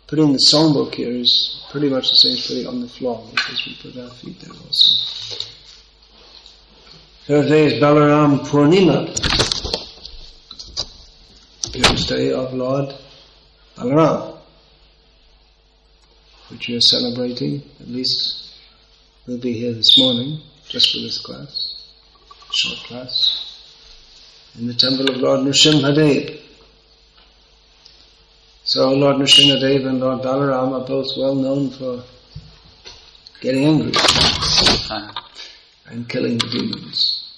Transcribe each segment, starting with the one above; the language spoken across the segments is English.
putting the songbook here is pretty much the same as putting it on the floor, because we put our feet there also. So today is Balaram Purnima, Day of Lord Balaram, which we are celebrating. At least we'll be here this morning just for this class, short class, in the temple of Lord Nrsimhadev. So Lord Nrsimhadev and Lord Balaram are both well known for getting angry and killing the demons.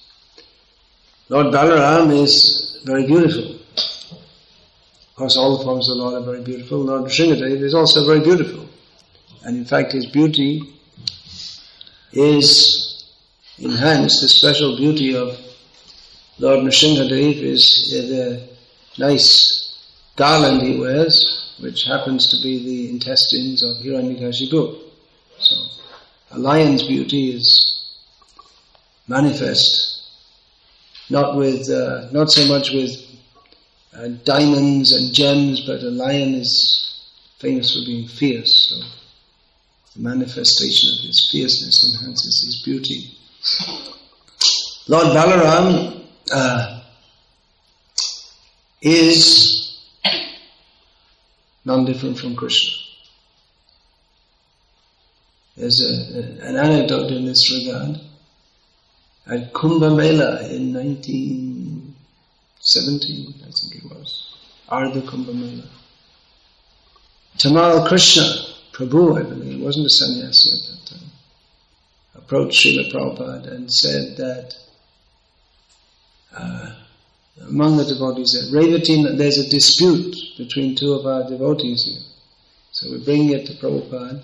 Lord Balaram is very beautiful. Of course, all the forms of the Lord are very beautiful. Lord Nrsimhadev is also very beautiful. And in fact, his beauty is enhanced. The special beauty of Lord Nrsimhadev is the nice garland he wears, which happens to be the intestines of Hiranyakashipu. So, a lion's beauty is manifest, not so much with diamonds and gems, but a lion is famous for being fierce. So, the manifestation of his fierceness enhances his beauty. Lord Balaram is non-different from Krishna. There's an anecdote in this regard. At Kumbh Mela in 1917, I think it was, Ardha Kumbh Mela, Tamal Krishna, Prabhu, I believe, he wasn't a sannyasi at that time, approached Srila Prabhupada and said that among the devotees there, Revati, there's a dispute between two of our devotees here. So we bring it to Prabhupada,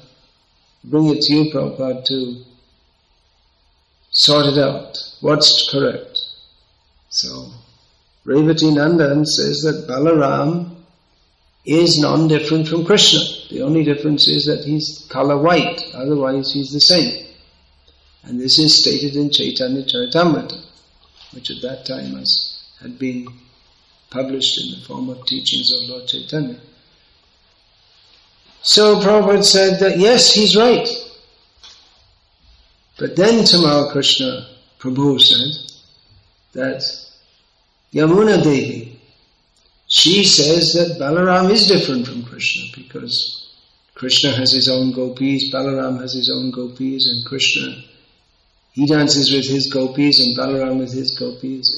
bring it to you, Prabhupada, to sort it out. What's correct? So Revati Nandan says that Balaram is non-different from Krishna. The only difference is that he's color white, otherwise he's the same. And this is stated in Chaitanya Charitamrita, which at that time had been published in the form of teachings of Lord Chaitanya. So Prabhupada said that yes, he's right. But then Tamal Krishna Prabhu said that Yamuna Devi, she says that Balaram is different from Krishna, because Krishna has his own gopis, Balaram has his own gopis, and Krishna, he dances with his gopis and Balaram with his gopis,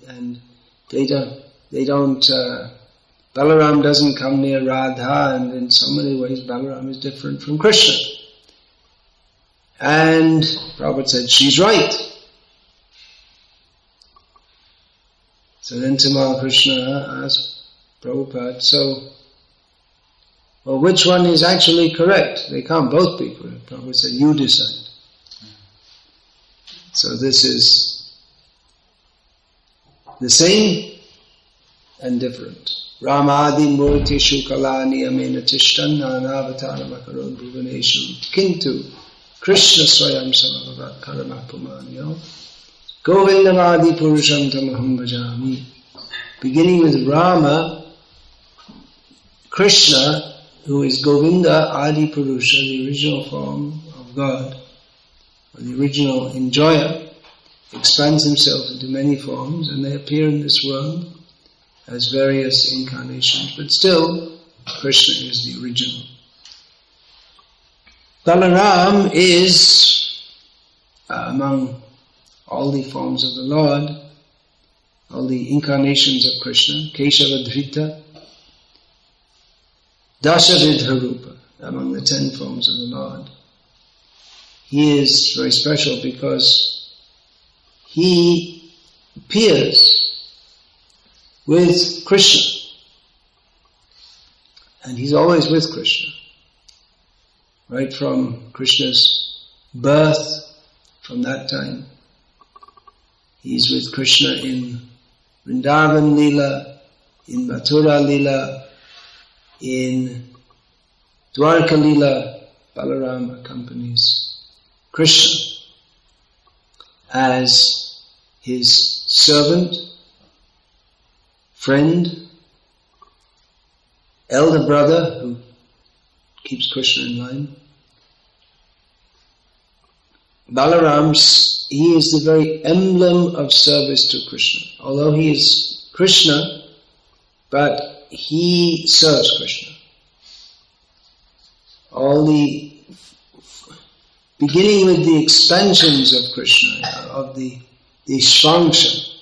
and they don't. Balaram doesn't come near Radha, and in so many ways Balaram is different from Krishna. And Prabhupada said, she's right. So then Tamal Krishna asked Prabhupada, well, which one is actually correct? They can't both be correct. Prabhupada said, you decide. So this is the same and different. Ramadi murti shukalani amena tishtan nanavataram akarod bhuvaneshu kintu Krishna swayam samavavat karamapumanyo govindamadi purusham tamaham bhajami. Beginning with Rama, Krishna, who is Govinda Adi Purusha, the original form of God, or the original enjoyer, expands himself into many forms, and they appear in this world as various incarnations, but still Krishna is the original. Balaram is, among all the forms of the Lord, all the incarnations of Krishna, Keshavadhrita, Dasavidha Rupa, among the 10 forms of the Lord. He is very special because he appears with Krishna, and he's always with Krishna. Right from Krishna's birth, from that time, he's with Krishna in Vrindavan Leela, in Mathura Leela, in Dwarka Leela. Balaram accompanies Krishna as his servant, friend, elder brother who keeps Krishna in line. Balaram, he is the very emblem of service to Krishna. Although he is Krishna, but he serves Krishna. All the, beginning with the expansions of Krishna, of the Shvangsha,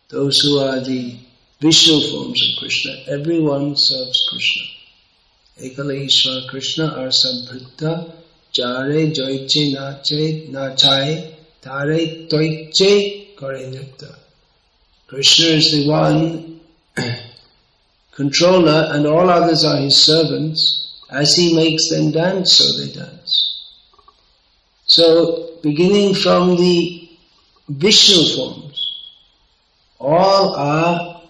those who are the Vishnu forms of Krishna, everyone serves Krishna. Ekala Ishvara Krishna Arsabhrita Jare Joiche Nachai Tare Toiche Kore Nritta. Krishna is the one controller and all others are his servants. As he makes them dance, so they dance. So, beginning from the Vishnu forms, all are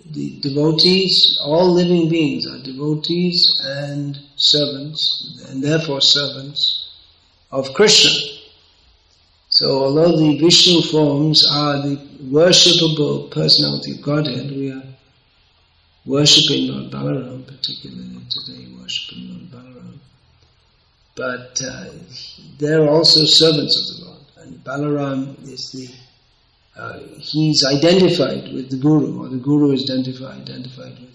the devotees, all living beings are devotees and servants, and therefore servants of Krishna. So although the Vishnu forms are the worshipable personality of Godhead, we are worshipping Lord Balaram, particularly today, worshipping Lord Balaram. But they're also servants of the Lord. And Balaram is he's identified with the Guru, or the Guru is identified with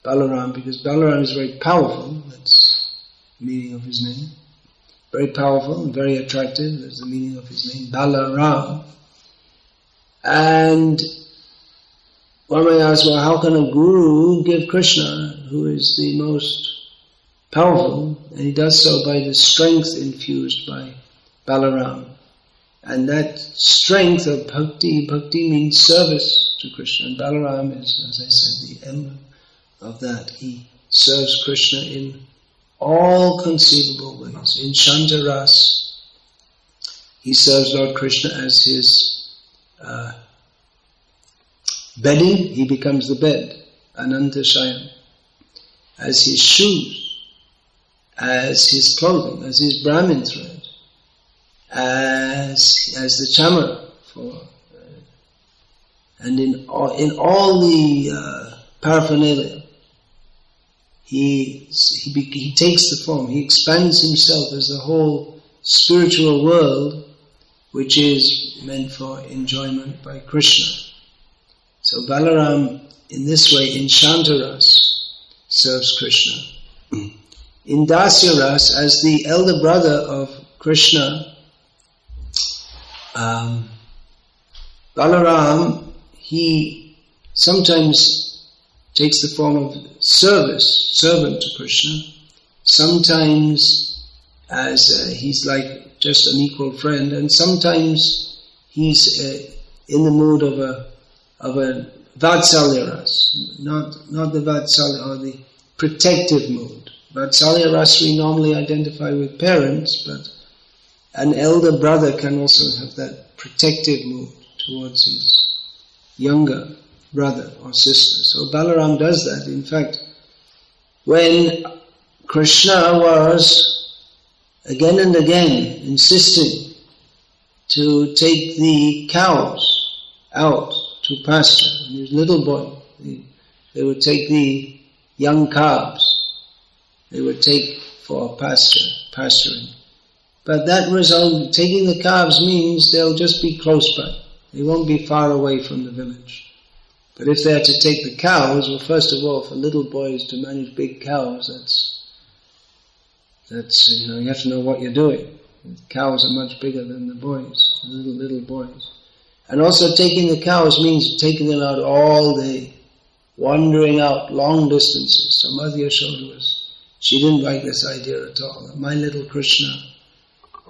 Balaram, because Balaram is very powerful, that's the meaning of his name. Very powerful and very attractive, that's the meaning of his name, Balaram. And one may ask, well, how can a Guru give Krishna, who is the most powerful, and he does so by the strength infused by Balaram. And that strength of bhakti means service to Krishna. And Balaram is, as I said, the emblem of that. He serves Krishna in all conceivable ways. In Shantaras, he serves Lord Krishna as his bedding, he becomes the bed, Ananta Shayam. As his shoes, as his clothing, as his Brahmin thread, as the chamara for, and in all the paraphernalia, he takes the form. He expands himself as the whole spiritual world, which is meant for enjoyment by Krishna. So Balaram, in this way, in Shantaras, serves Krishna. In Dasyaras, as the elder brother of Krishna, Balaram, he sometimes takes the form of servant to Krishna, sometimes as he's like just an equal friend, and sometimes he's in the mood of a Vatsalya ras, not the Vatsalya or the protective mood. Vatsalya ras we normally identify with parents, but an elder brother can also have that protective mood towards his younger brother or sister. So Balaram does that. In fact, when Krishna was again and again insisting to take the cows out to pasture, when he was a little boy, they would take the young calves, they would take for pasturing. But that result, taking the calves means they'll just be close by. They won't be far away from the village. But if they are to take the cows, well, first of all, for little boys to manage big cows, that's you have to know what you're doing. The cows are much bigger than the boys, little boys. And also taking the cows means taking them out all day, wandering out long distances. So Mother Yashoda she didn't like this idea at all. My little Krishna,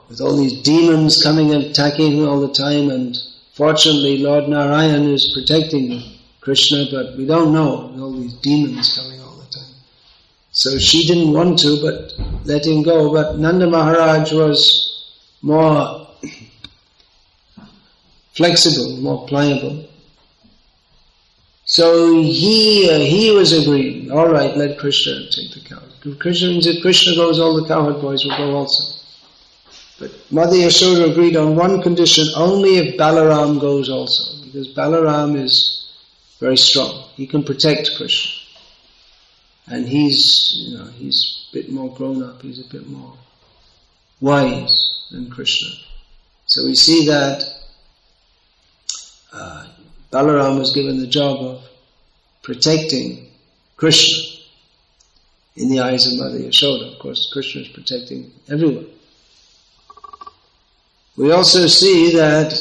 with all these demons coming and attacking him all the time, and fortunately Lord Narayan is protecting Krishna, but we don't know, with all these demons coming all the time. So she didn't want to, but let him go. But Nanda Maharaj was more flexible, more pliable. So he was agreeing, all right, let Krishna take the cows. If Krishna goes, all the cowherd boys will go also. But Mother Yashoda agreed on one condition, only if Balaram goes also, because Balaram is very strong. He can protect Krishna. And he's a bit more grown up, he's a bit more wise than Krishna. So we see that Balaram was given the job of protecting Krishna in the eyes of Mother Yashoda. Of course, Krishna is protecting everyone. We also see that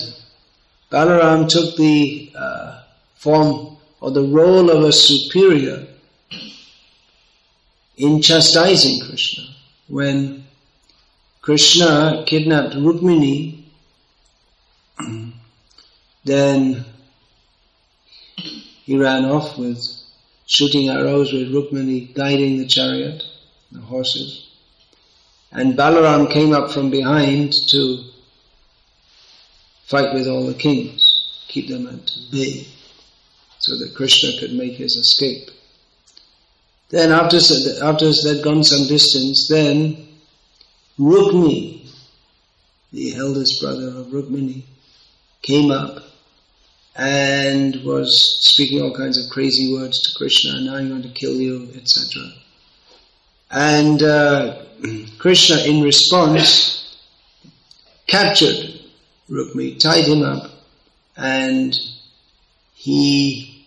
Balaram took the form or the role of a superior in chastising Krishna. When Krishna kidnapped Rukmini, then he ran off with shooting arrows with Rukmini guiding the chariot, the horses. And Balaram came up from behind to fight with all the kings, keep them at bay, so that Krishna could make his escape. Then after they'd gone some distance, then Rukmini, the eldest brother of Rukmini, came up and was speaking all kinds of crazy words to Krishna, now I'm going to kill you, etc. And Krishna, in response, captured Rukmini, tied him up, and he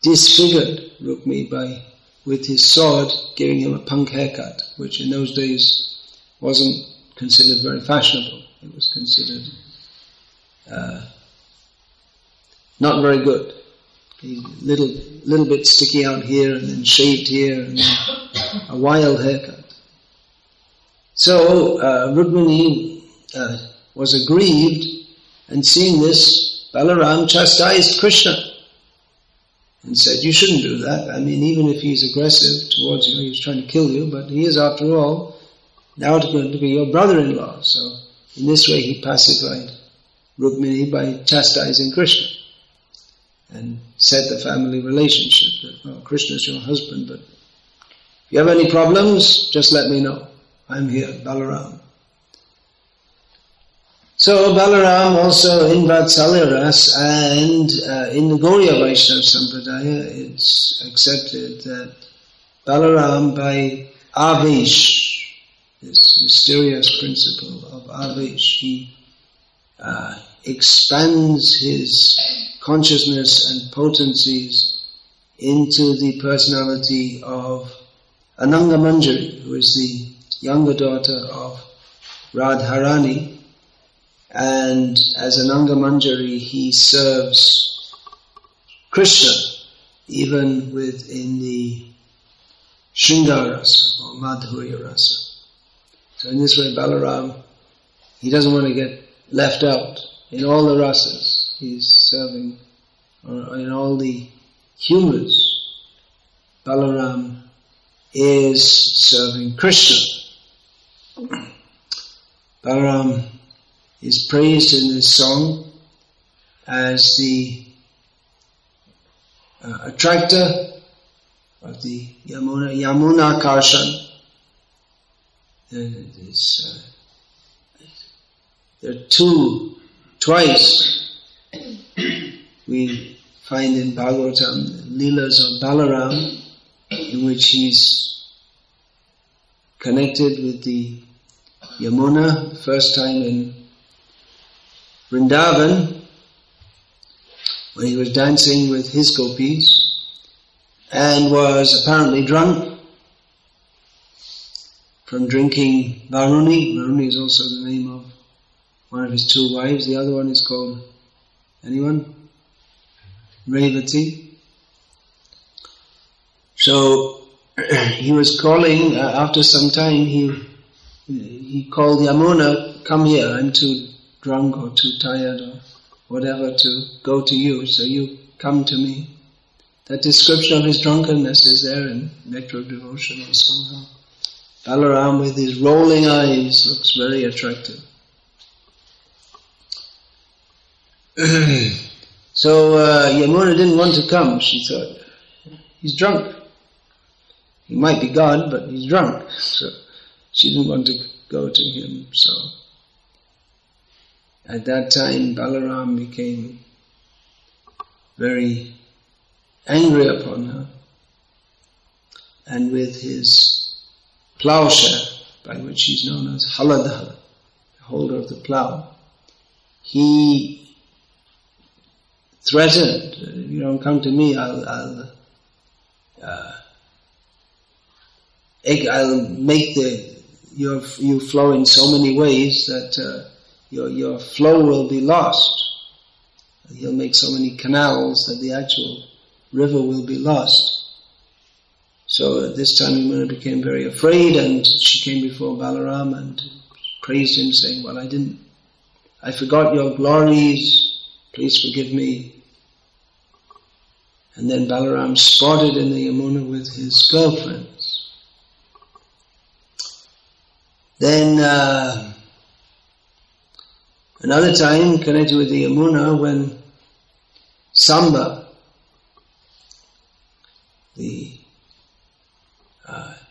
disfigured Rukmini with his sword, giving him a punk haircut, which in those days wasn't considered very fashionable. It was considered not very good. A little bit sticky out here and then shaved here and then a wild haircut. So Rukmini was aggrieved, and seeing this, Balaram chastised Krishna and said, you shouldn't do that. I mean, even if he's aggressive towards you, he's trying to kill you, but he is, after all, now going to be your brother-in-law. So in this way he pacified Rukmini by chastising Krishna and set the family relationship that, well, Krishna's your husband, but if you have any problems, just let me know. I'm here, Balaram. So Balaram also in Vatsalya Ras and in the Gauriya Vaishnava Sampradaya, it's accepted that Balaram by Avesh, this mysterious principle of Avesh, he expands his consciousness and potencies into the personality of Ananga Manjari, who is the younger daughter of Radharani. And as Ananga Manjari, he serves Krishna even within the Shringara Rasa or Madhurya Rasa. So in this way, Balaram, he doesn't want to get left out in all the rasas. He's serving, or in all the humours, Balaram is serving Krishna. Balaram is praised in this song as the attractor of the Yamuna Karshan. There are twice we find in Bhagavatam Leelas of Balaram, in which he's connected with the Yamuna, the first time in Vrindavan, when he was dancing with his gopis and was apparently drunk from drinking Varuni. Varuni is also the name of one of his two wives. The other one is called, anyone? Revati. So he was calling, after some time he called Yamuna, come here, I'm too drunk or too tired or whatever to go to you, so you come to me. That description of his drunkenness is there in Nectar of Devotion also. Balaram with his rolling eyes looks very attractive. So Yamuna didn't want to come. She thought, he's drunk. He might be God, but he's drunk. So she didn't want to go to him. So at that time Balaram became very angry upon her, and with his plowshare, by which he's known as Haladhala, the holder of the plow. He threatened, if you don't come to me, I'll make you flow in so many ways that your flow will be lost. He'll make so many canals that the actual river will be lost. So at this time Yamuna became very afraid, and she came before Balaram and praised him, saying, well, I forgot your glories, please forgive me. And then Balaram spotted in the Yamuna with his girlfriends. Then another time connected with the Yamuna, when Samba,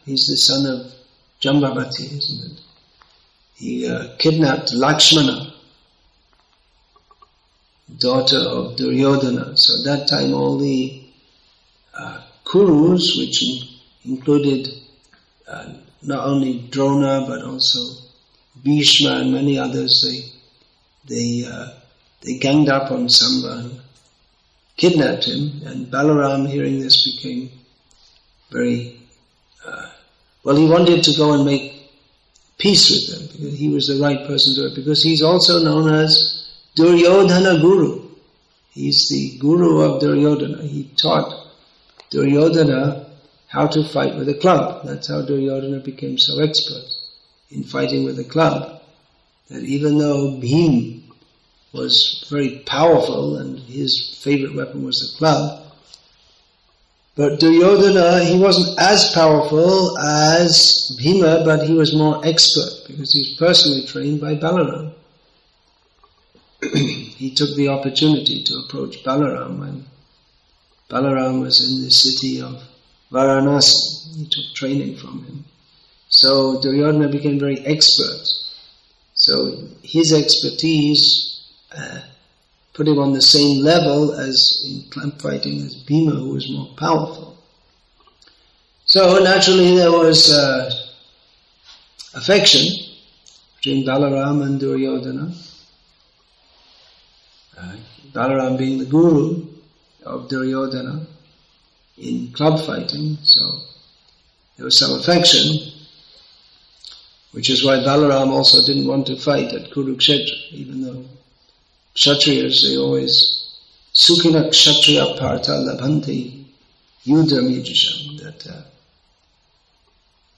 he's the son of Jambavati, isn't it? He kidnapped Lakshmana, daughter of Duryodhana. So at that time all the Kurus, which included not only Drona but also Bhishma and many others, they ganged up on Samba and kidnapped him, and Balaram, hearing this, became very he wanted to go and make peace with them, because he was the right person to do it, because he's also known as Duryodhana Guru. He's the guru of Duryodhana. He taught Duryodhana how to fight with a club. That's how Duryodhana became so expert in fighting with a club, that even though Bhim was very powerful and his favorite weapon was the club, but Duryodhana, he wasn't as powerful as Bhima, but he was more expert because he was personally trained by Balaram. He took the opportunity to approach Balaram when Balaram was in the city of Varanasi. He took training from him. So Duryodhana became very expert. So his expertise put him on the same level as in club fighting as Bhima, who was more powerful. So naturally there was affection between Balaram and Duryodhana. Balaram being the guru of Duryodhana in club fighting, so there was some affection, which is why Balaram also didn't want to fight at Kurukshetra, even though Kshatriyas, they always Sukhina Kshatriya Partha Labhanti Yudham Yujisham, that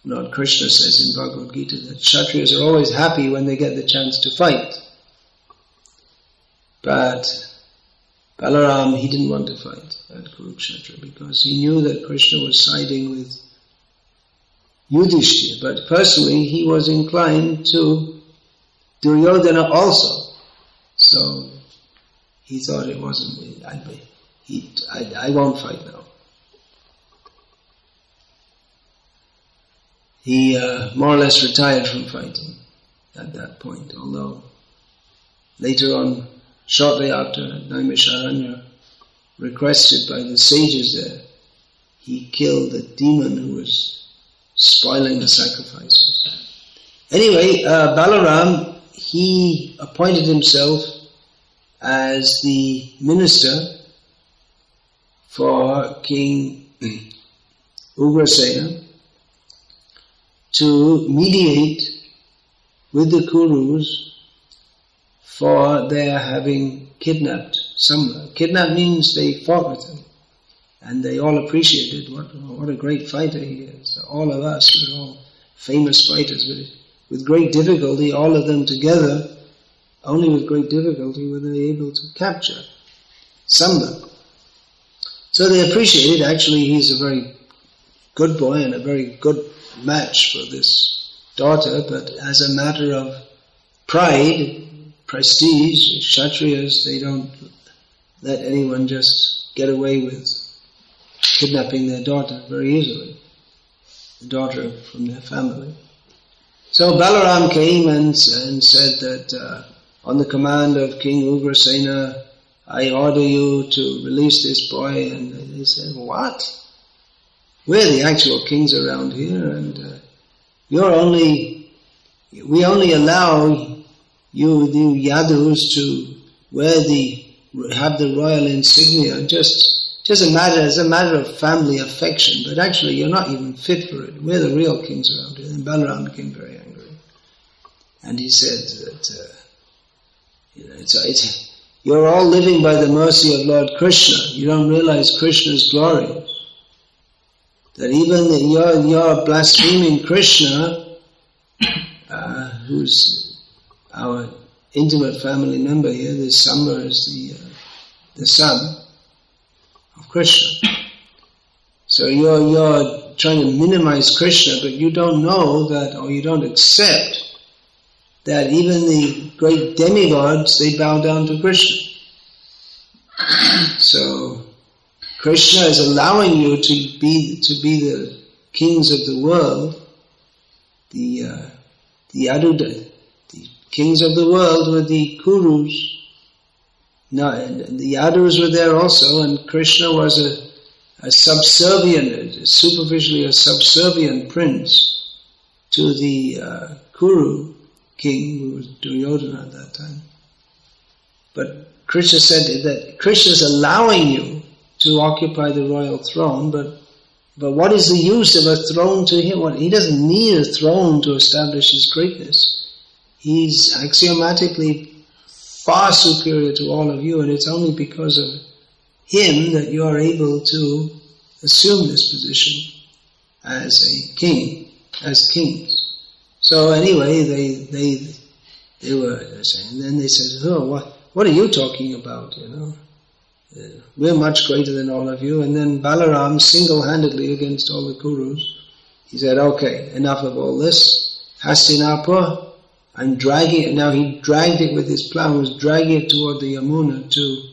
Lord Krishna says in Bhagavad Gita that Kshatriyas are always happy when they get the chance to fight. But Balaram, he didn't want to fight at Kurukshetra because he knew that Krishna was siding with Yudhishthira, but personally he was inclined to Duryodhana also. So he thought it wasn't, I won't fight now. He more or less retired from fighting at that point, although later on, shortly after Naimisharanya, requested by the sages there, he killed the demon who was spoiling the sacrifices. Anyway, Balaram, he appointed himself as the minister for King Ugrasena to mediate with the Kurus for their having kidnapped Samba. Kidnap means they fought with him, and they all appreciated what a great fighter he is. All of us, we're all famous fighters, but with great difficulty, all of them together, only with great difficulty were they able to capture Samba. So they appreciated, actually he's a very good boy and a very good match for this daughter, but as a matter of pride, prestige, Kshatriyas, they don't let anyone just get away with kidnapping their daughter very easily, the daughter from their family. So Balaram came and said that on the command of King Ugrasena, I order you to release this boy. And they said, what? We're the actual kings around here, and we only allow you, the Yadus, to have the royal insignia just as a matter of family affection, but actually you're not even fit for it. We're the real kings around here. And Balaram became very angry. And he said that, you're all living by the mercy of Lord Krishna. You don't realize Krishna's glory. That even you're blaspheming Krishna, who's our intimate family member here. This Samba is the son of Krishna. So you're trying to minimize Krishna, but you don't know that, or you don't accept that even the great demigods, they bow down to Krishna. So Krishna is allowing you to be the kings of the world. The kings of the world were the Kurus. Now, the Yadus were there also, and Krishna was a subservient, superficially a subservient prince to the Kuru king, who was Duryodhana at that time. But Krishna said that Krishna is allowing you to occupy the royal throne, but what is the use of a throne to him? He doesn't need a throne to establish his greatness. He's axiomatically far superior to all of you, and it's only because of him that you are able to assume this position as a king, as kings. So anyway, they were saying, and then they said, "Oh, what are you talking about? We're much greater than all of you." And then Balaram, single-handedly against all the Kurus, he said, "Okay, enough of all this. Hastinapur, I'm dragging it." Now he dragged it with his plow, was dragging it toward the Yamuna to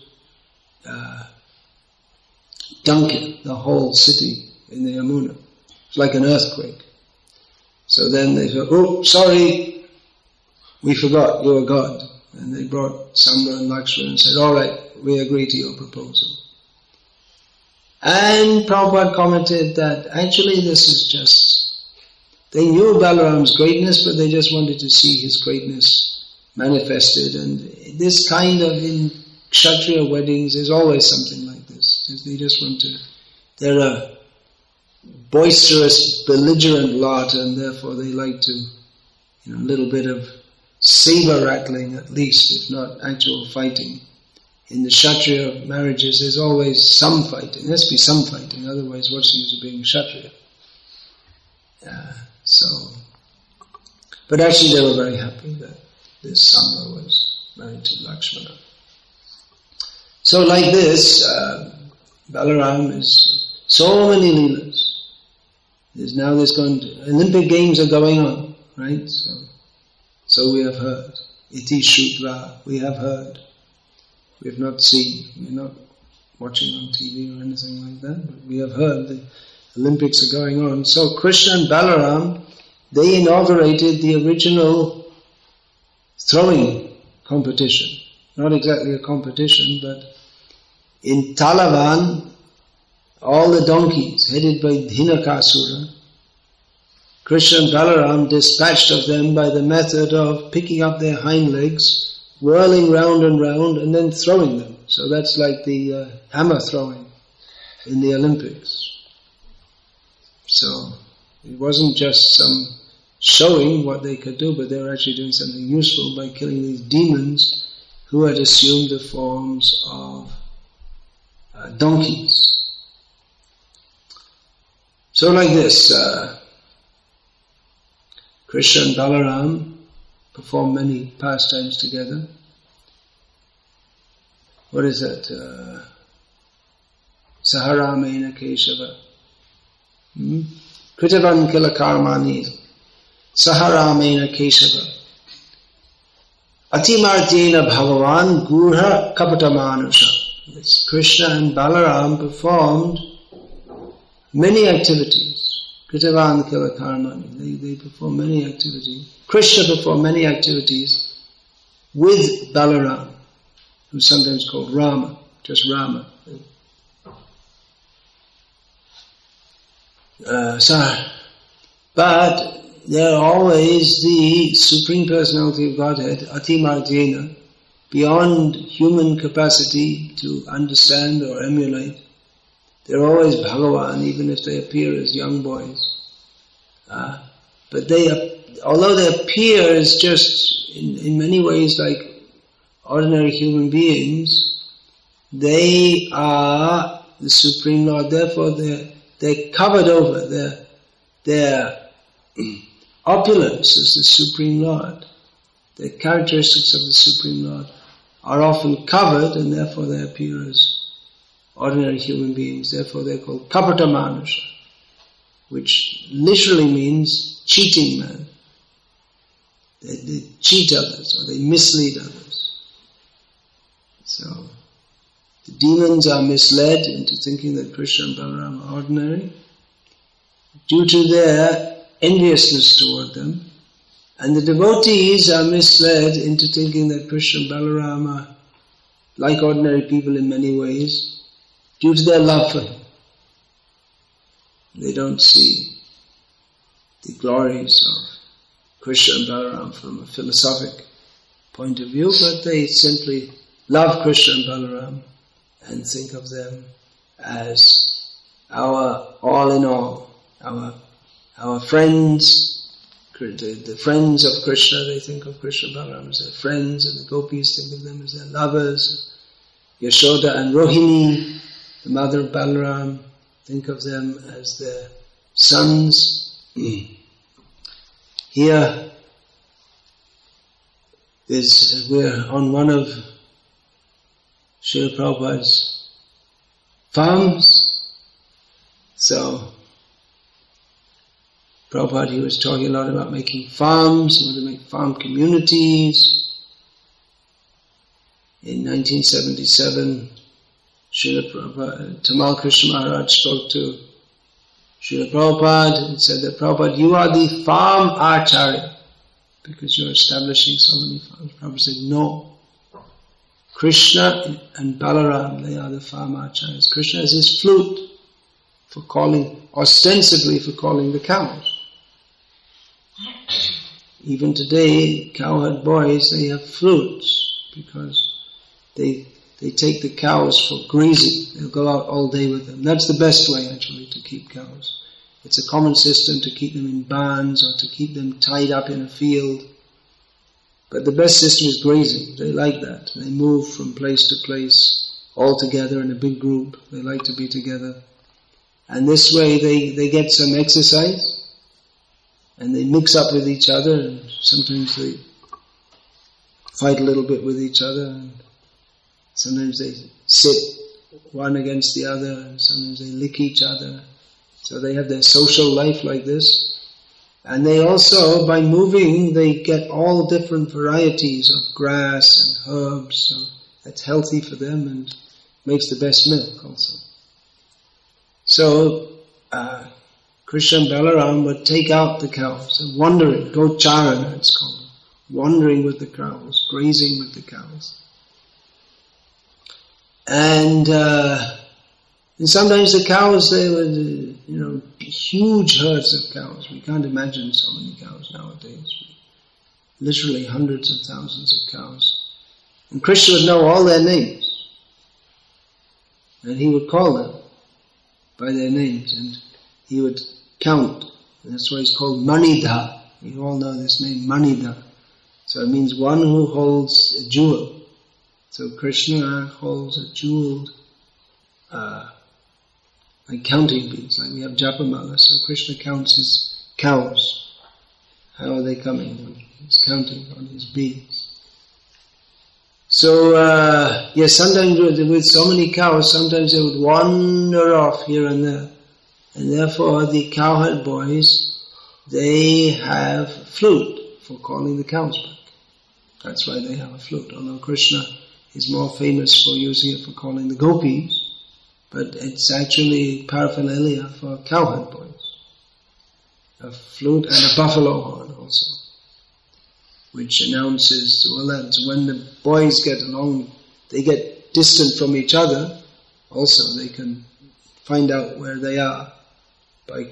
dunk it, the whole city in the Yamuna. It's like an earthquake. So then they said, "Oh, sorry, we forgot, you're a god." And they brought Samba and Lakshmana and said, "All right, we agree to your proposal." And Prabhupada commented that actually this is just, they knew Balaram's greatness, but they just wanted to see his greatness manifested. And this kind of, in Kshatriya weddings, there's always something like this. They just want to, they're a boisterous, belligerent lot, and therefore they like to, a little bit of saber rattling at least, if not actual fighting. In the Kshatriya marriages, there's always some fighting. There has to be some fighting, otherwise what's the use of being Kshatriya? But actually they were very happy that this Samba was married to Lakshmana. So like this, Balaram is so many leelas. Olympic Games are going on, right? So we have heard. Iti Shudra, we have heard. We have not seen. We're not watching on TV or anything like that, but we have heard the Olympics are going on. So Krishna and Balaram, they inaugurated the original throwing competition. Not exactly a competition, but in Talavan, all the donkeys, headed by Dhinakasura, Krishna and Balaram dispatched of them by the method of picking up their hind legs, whirling round and round, and then throwing them. So that's like the hammer throwing in the Olympics. So it wasn't just some showing what they could do, but they were actually doing something useful by killing these demons who had assumed the forms of donkeys. So like this, Krishna and Balaram perform many pastimes together. What is that? Saharamena Keshava. Kritavan kila karmani. Saharamena Keshava. Atimartena Bhagavan Gurha Kapatamanusha. Krishna and Balaram performed many activities. Kritavan kila karmani. They perform many activities. Krishna performed many activities with Balaram, who's sometimes called Rama, just Rama. But they're always the Supreme Personality of Godhead, Atimarjena, beyond human capacity to understand or emulate. They're always Bhagavan, even if they appear as young boys. But although they appear as just, in many ways, like ordinary human beings, they are the Supreme Lord. Therefore, they're covered over. Their opulence as the Supreme Lord, the characteristics of the Supreme Lord are often covered, and therefore they appear as ordinary human beings. Therefore they're called Kapata Manusha, which literally means cheating man. They cheat others, or they mislead others. So the demons are misled into thinking that Krishna and Balaram are ordinary due to their enviousness toward them, and the devotees are misled into thinking that Krishna and Balaram are like ordinary people in many ways due to their love for him. They don't see the glories of Krishna and Balaram from a philosophic point of view, but they simply love Krishna and Balaram and think of them as our all in all, our friends, the friends of Krishna. They think of Krishna and Balaram as their friends, and the gopis think of them as their lovers. Yashoda and Rohini, the mother of Balaram, think of them as their sons. Here we're on one of Srila Prabhupada's farms. So Prabhupada, he was talking a lot about making farms. He wanted to make farm communities. In 1977, Srila Prabhupada, Tamal Krishna Maharaj spoke to Srila Prabhupada and said that, Prabhupada, you are the farm acharya because you're establishing so many farms. Prabhupada said, no. Krishna and Balaram, they are the farm acharyas. Krishna is his flute for calling, ostensibly for calling the cows. Even today, cowherd boys, they have flutes because they take the cows for grazing. They'll go out all day with them. That's the best way, actually, to keep cows. It's a common system to keep them in barns or to keep them tied up in a field. But the best system is grazing. They like that. They move from place to place all together in a big group. They like to be together. And this way they get some exercise and they mix up with each other, and sometimes they fight a little bit with each other, and sometimes they sit one against the other, and sometimes they lick each other. So they have their social life like this. And they also, by moving, they get all different varieties of grass and herbs. So that's healthy for them and makes the best milk also. So Krishna and Balaram would take out the cows, and wandering, Gocharana it's called, wandering with the cows, grazing with the cows. And sometimes the cows, they would, huge herds of cows. We can't imagine so many cows nowadays. Literally hundreds of thousands of cows. And Krishna would know all their names. And he would call them by their names, and he would count. And that's why he's called Manidha. You all know this name, Manidha. So it means one who holds a jewel. So Krishna holds a jeweled, like counting beads, like we have Japamala. So Krishna counts his cows. How are they coming? He's counting on his beads. So, sometimes with so many cows, sometimes they would wander off here and there. And therefore the cowherd boys, they have a flute for calling the cows back. That's why they have a flute. Although Krishna is more famous for using it for calling the gopis, but it's actually paraphernalia for cowherd boys. A flute and a buffalo horn also, which announces to all that. So when the boys get along, they get distant from each other, also they can find out where they are by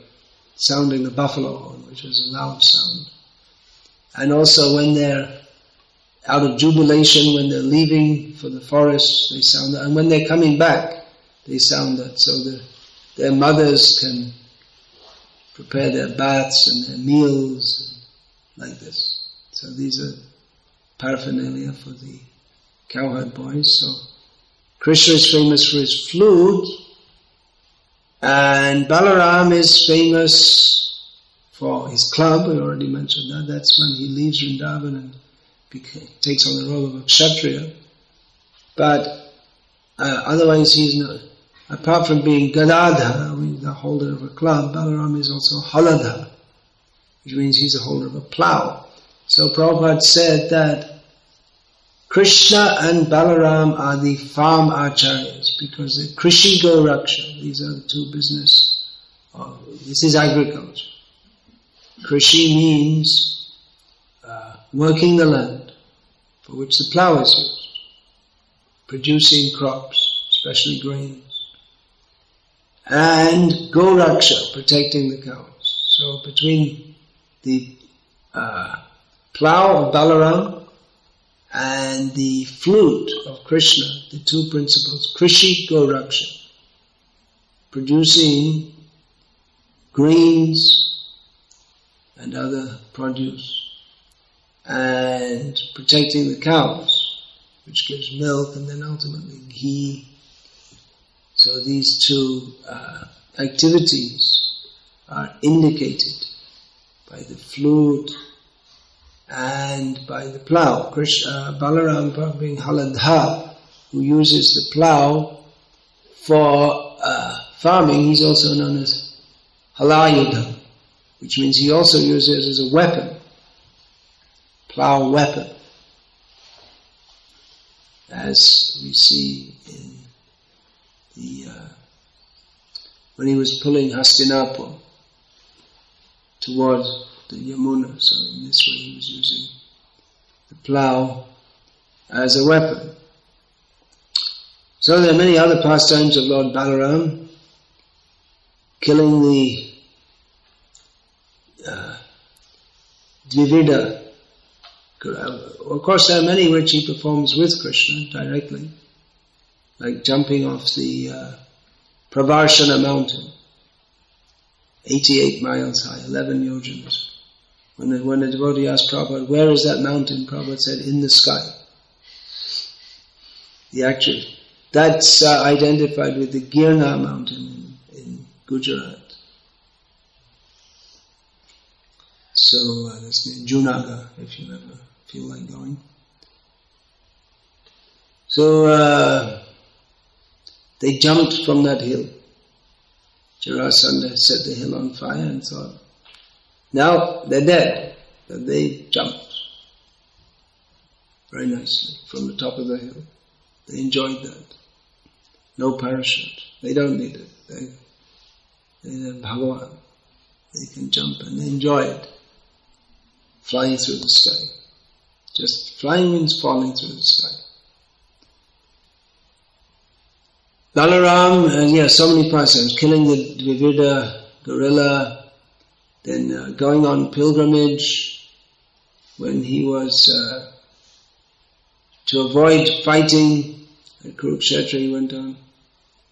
sounding the buffalo horn, which was a loud sound. And also when they're out of jubilation, when they're leaving for the forest, they sound that. And when they're coming back, they sound that. So their mothers can prepare their baths and their meals like this. So these are paraphernalia for the cowherd boys. So Krishna is famous for his flute, and Balaram is famous for his club. We already mentioned that. That's when he leaves Vrindavan and takes on the role of a kshatriya. But otherwise he's not. Apart from being Gadadhar, the holder of a club, Balaram is also Haladhar, which means he's the holder of a plough. So Prabhupada said that Krishna and Balaram are the farm acharyas, because the Krishi Go Raksha, these are the two business. This is agriculture. Krishi means working the land, for which the plough is used, producing crops, especially grains. And Go Raksha, protecting the cows. So between the plough of Balaram and the flute of Krishna, the two principles, Krishi Go Raksha, producing grains and other produce, and protecting the cows, which gives milk and then ultimately ghee. So these two activities are indicated by the flute and by the plough. Balaram being Haladhar, who uses the plough for farming, he's also known as Halayudha, which means he also uses it as a weapon, plough weapon, as we see in when he was pulling Hastinapur towards the Yamuna. So in this way he was using the plough as a weapon. So there are many other pastimes of Lord Balaram, killing the Dvivida. Of course there are many which he performs with Krishna directly, like jumping off the Pravarshana mountain, 88 miles high, 11 yojans. When the devotee asked Prabhupada, where is that mountain? Prabhupada said, in the sky. That's identified with the Girnar mountain in Gujarat. So that's near Junagadh, if you ever feel like going. So they jumped from that hill. Jarasandha set the hill on fire and thought, now they're dead. But they jumped very nicely from the top of the hill. They enjoyed that. No parachute. They don't need it. They're Bhagavan. They can jump and they enjoy it. Flying through the sky. Just flying means falling through the sky. Balaram, so many pastimes, killing the Dvivida gorilla, then going on pilgrimage when he was, to avoid fighting at Kurukshetra,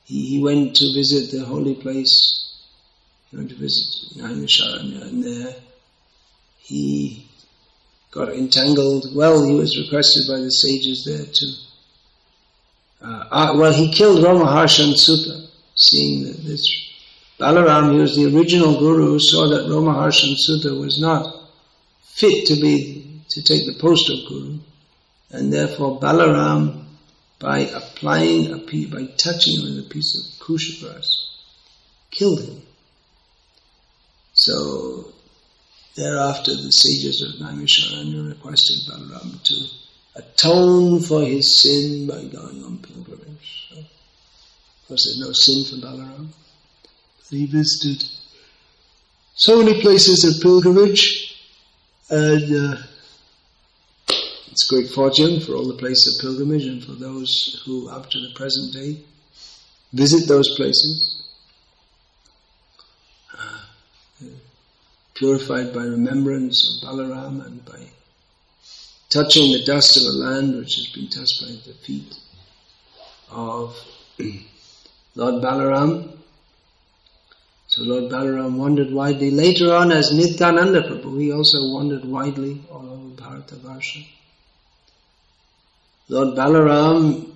he went to visit the holy place, he went to visit Naimisharanya, and there he got entangled. Well, he was requested by the sages there to he killed Ramaharshan Sutta, seeing that this Balaram, he was the original guru, saw that Ramaharshan Sutta was not fit to take the post of guru, and therefore Balaram, by touching him with a piece of kusha grass, killed him. So thereafter the sages of Naimisharanya requested Balaram to atone for his sin by going on pilgrimage. So, of course there's no sin for Balaram. He visited so many places of pilgrimage, and it's great fortune for all the places of pilgrimage and for those who up to the present day visit those places. purified by remembrance of Balaram and by touching the dust of a land which has been touched by the feet of Lord Balaram. So Lord Balaram wandered widely. Later on, as Nityananda Prabhu, he also wandered widely all over Bharatavarsha. Lord Balaram,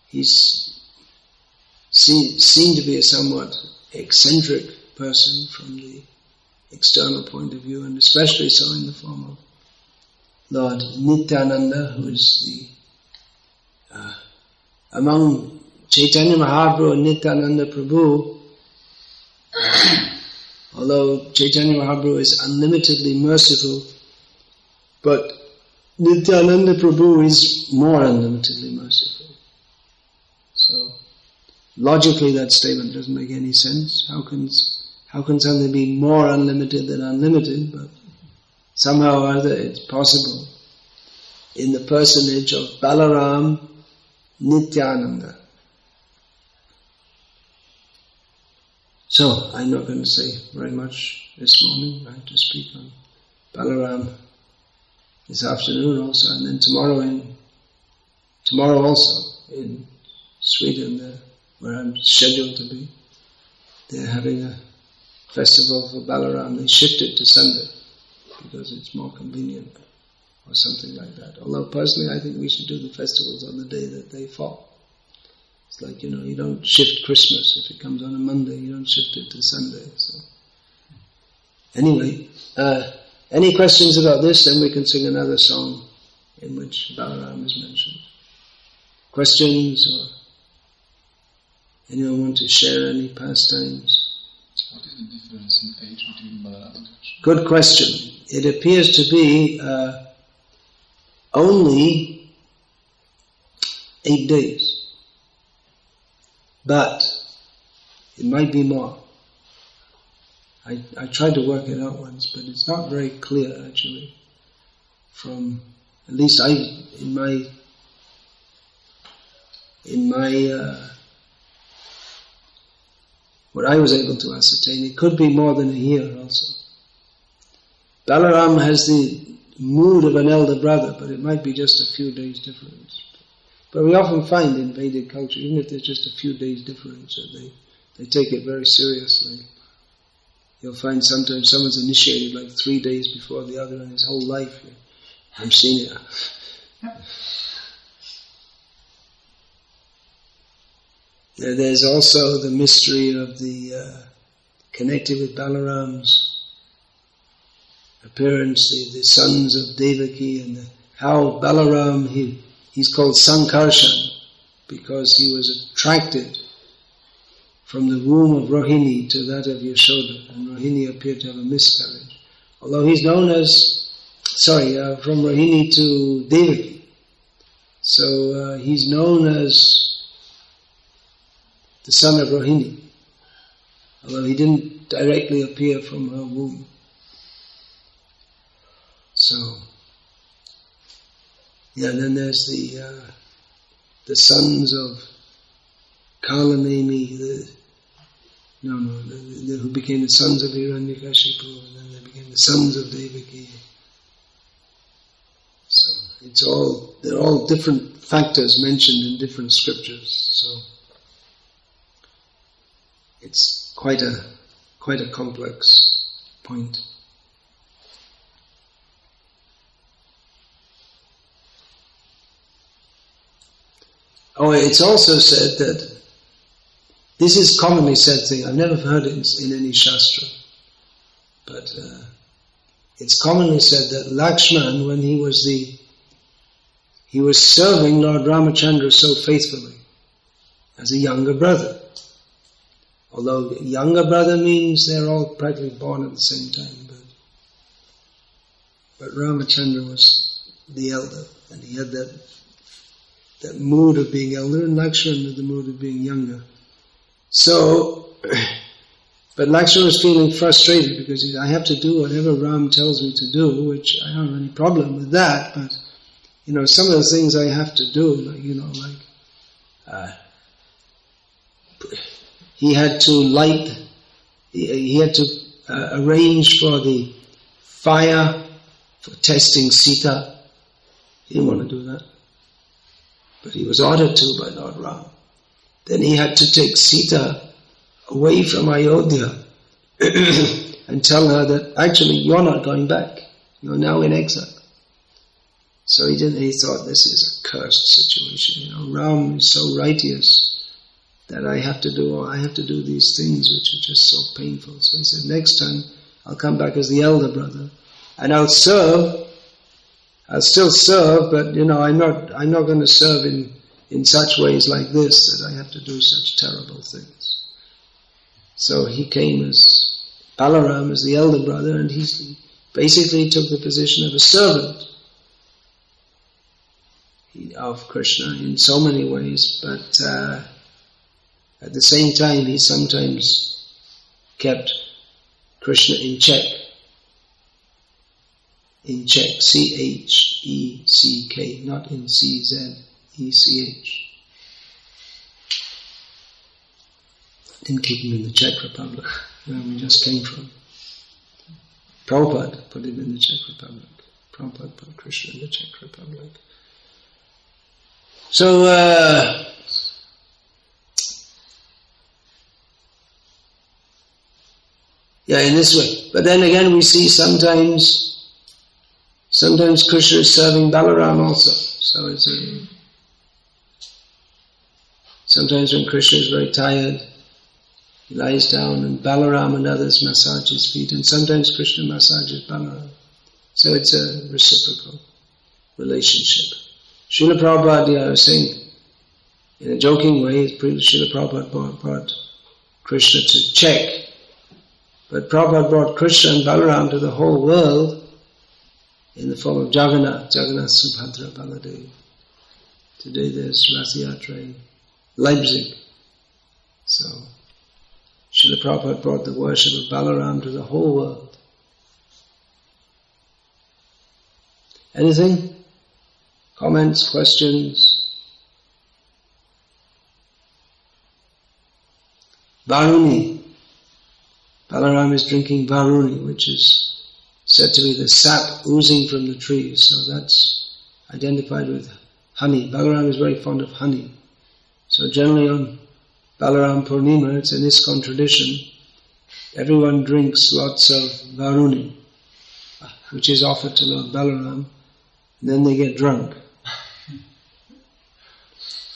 he's seen to be a somewhat eccentric person from the external point of view, and especially so in the form of Lord Nityananda, who is the among Chaitanya Mahaprabhu and Nityananda Prabhu. Although Chaitanya Mahaprabhu is unlimitedly merciful, but Nityananda Prabhu is more unlimitedly merciful. So logically that statement doesn't make any sense. How can something be more unlimited than unlimited? But somehow or other it's possible in the personage of Balaram Nityananda. So I'm not going to say very much this morning. I have to speak on Balaram this afternoon also, and then tomorrow also in Sweden, where I'm scheduled to be. They're having a festival for Balaram. They shifted to Sunday because it's more convenient or something like that. Although personally I think we should do the festivals on the day that they fall. It's like, you don't shift Christmas. If it comes on a Monday, you don't shift it to Sunday. So anyway, any questions about this? Then we can sing another song in which Balaram is mentioned. Questions, or anyone want to share any pastimes? What is the difference in age between Balaram and Krishna? Good question. It appears to be only 8 days. But it might be more. I tried to work it out once, but it's not very clear actually. From at least in my what I was able to ascertain, it could be more than a year also. Balaram has the mood of an elder brother, but it might be just a few days difference. But we often find in Vedic culture, even if there's just a few days difference, that they take it very seriously. You'll find sometimes someone's initiated like 3 days before the other in his whole life. I'm senior. There's also the mystery of the connected with Balaram's appearance, the sons of Devaki, and how Balaram, he's called Sankarshan because he was attracted from the womb of Rohini to that of Yashoda, and Rohini appeared to have a miscarriage. Although he's known as, from Rohini to Devaki. So he's known as the son of Rohini, although he didn't directly appear from her womb. So, then there's the sons of Kalanemi, who became the sons of Hiranyakashipu, and then they became the sons of Devaki. So they're all different factors mentioned in different scriptures. So it's quite a complex point. Oh, it's also said that this is commonly said thing. I've never heard it in any shastra, but it's commonly said that Lakshman, when he was serving Lord Ramachandra so faithfully as a younger brother. Although younger brother means they're all practically born at the same time, but Ramachandra was the elder, and he had that mood of being elder, and Lakshman had the mood of being younger. So, but Lakshman was feeling frustrated because I have to do whatever Ram tells me to do, which I don't have any problem with that, but some of the things I have to do, he had to light he had to arrange for the fire for testing Sita. He didn't want to do that. But he was ordered to by Lord Ram. Then he had to take Sita away from Ayodhya and tell her that actually you're not going back. You're now in exile. So he thought this is a cursed situation. Ram is so righteous that I have to do these things which are just so painful. So he said, next time I'll come back as the elder brother and I'll serve. I'll still serve, but I'm not going to serve in such ways like this that I have to do such terrible things. So he came as Balaram, as the elder brother, and he basically took the position of a servant of Krishna in so many ways, but at the same time he sometimes kept Krishna in check. In check, C-H-E-C-K, not in C-Z-E-C-H. Didn't keep him in the Czech Republic, where we just came from. Prabhupada put him in the Czech Republic. Prabhupada put Krishna in the Czech Republic. So, in this way. But then again we see sometimes Krishna is serving Balaram also. So sometimes when Krishna is very tired, he lies down and Balaram and others massage his feet, and sometimes Krishna massages Balaram. So it's a reciprocal relationship. Srila Prabhupada was saying, in a joking way, Srila Prabhupada brought Krishna to Czech, but Prabhupada brought Krishna and Balaram to the whole world in the form of Jagannath, Subhadra, Baladev. Today there's Rath Yatra in Leipzig. So, Srila Prabhupada brought the worship of Balaram to the whole world. Anything? Comments, questions? Varuni. Balaram is drinking Varuni, which is said to be the sap oozing from the trees. So that's identified with honey. Balaram is very fond of honey. So generally on Balaram Purnima, it's an ISKCON tradition, everyone drinks lots of Varuni, which is offered to Lord Balaram, and then they get drunk.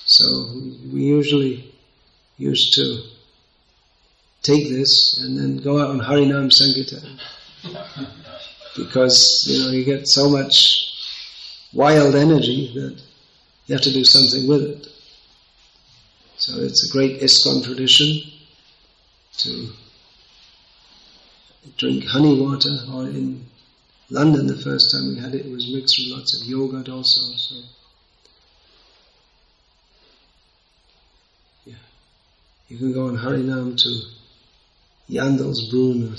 So we usually used to take this and then go out on Harinam Sankirtan, because you get so much wild energy that you have to do something with it. So it's a great ISKCON tradition to drink honey water, or in London the first time we had it, it was mixed with lots of yogurt also. So you can go on Harinam to Yandal's Brun or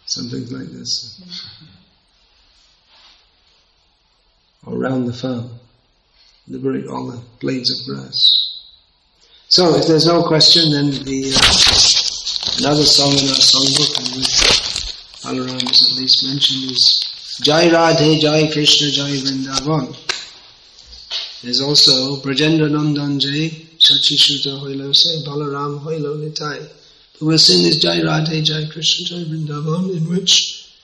something like this, or round the farm, liberate all the blades of grass. So, if there's no question, then another song in our songbook, in which Balaram is at least mentioned, is Jai Radhe, Jai Krishna, Jai Vrindavan. There's also Brajendra Nandan Jai, Shachi Shuta Hoilo Se, Balaram Hoilo Nitai. But we'll sing this Jai Radhe, Jai Krishna, Jai Vrindavan, in which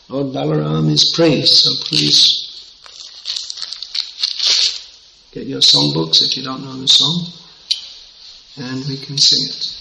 Lord Balaram is praised. So please get your songbooks if you don't know the song, and we can sing it.